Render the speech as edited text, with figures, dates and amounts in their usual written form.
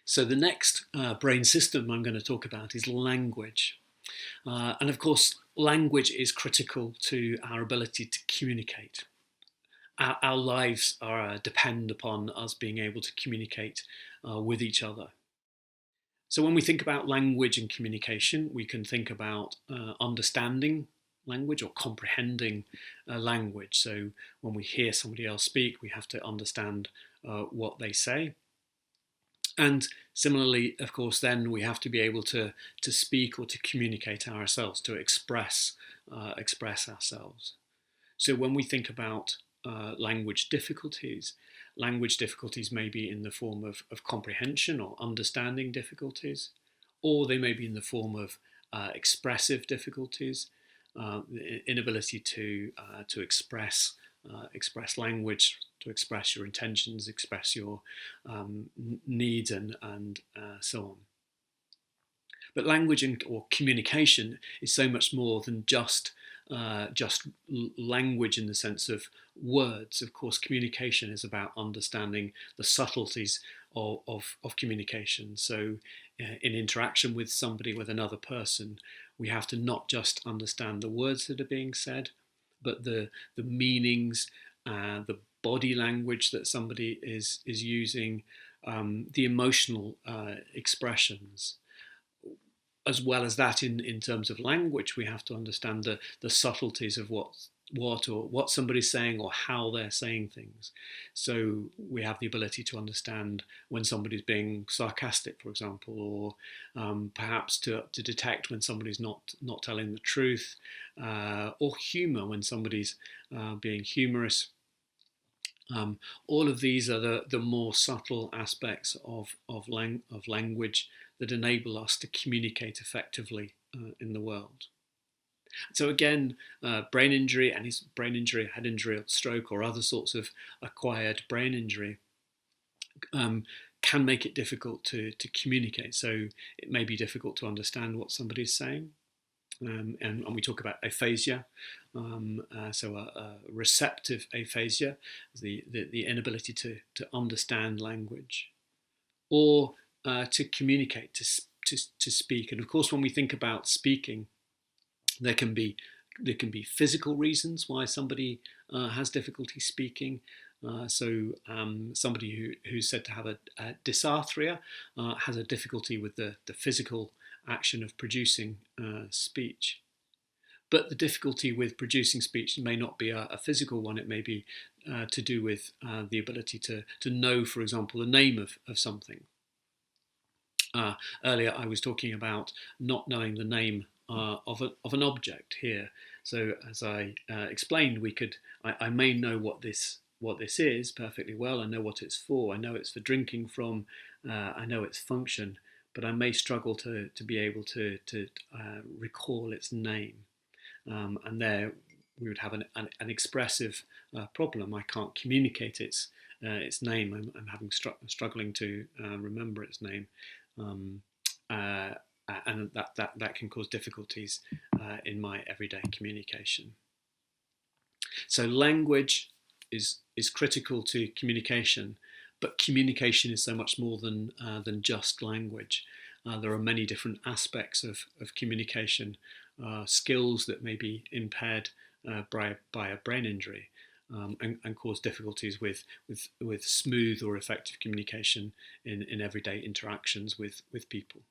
So the next brain system I'm going to talk about is language. And of course, language is critical to our ability to communicate. Our lives depend upon us being able to communicate with each other. So when we think about language and communication, we can think about understanding language or comprehending language. So when we hear somebody else speak, we have to understand what they say. And similarly, of course, then we have to be able to speak or to communicate ourselves, to express ourselves. So when we think about language difficulties may be in the form of comprehension or understanding difficulties, or they may be in the form of expressive difficulties, the inability to express language, to express your intentions, express your needs, and so on. But language or communication is so much more than just language in the sense of words. Of course, communication is about understanding the subtleties of communication. So in interaction with somebody, with another person, we have to not just understand the words that are being said, but the meanings, the body language that somebody is using, the emotional expressions. As well as that, in terms of language, we have to understand the subtleties of what somebody's saying or how they're saying things. So we have the ability to understand when somebody's being sarcastic, for example, or perhaps to detect when somebody's not telling the truth, or humour when somebody's being humorous. All of these are the more subtle aspects of language that enable us to communicate effectively in the world. So again, brain injury, and brain injury, head injury, or stroke, or other sorts of acquired brain injury can make it difficult to communicate. So it may be difficult to understand what somebody's saying. And we talk about aphasia, so a receptive aphasia, the inability to understand language, or to communicate, to speak. And of course, when we think about speaking, there can be physical reasons why somebody has difficulty speaking. So somebody who's said to have a dysarthria has a difficulty with the physical action of producing speech. But the difficulty with producing speech may not be a physical one. It may be to do with the ability to know, for example, the name of something. Earlier I was talking about not knowing the name of an object here. So as I explained, I may know what this is perfectly well. I know what it's for. I know it's for drinking from. I know its function, but I may struggle to be able to recall its name. And there we would have an expressive problem. I can't communicate its name. I'm struggling to remember its name. And that can cause difficulties in my everyday communication. So language is critical to communication, but communication is so much more than just language. There are many different aspects of communication, skills that may be impaired by a brain injury, and cause difficulties with smooth or effective communication in everyday interactions with people.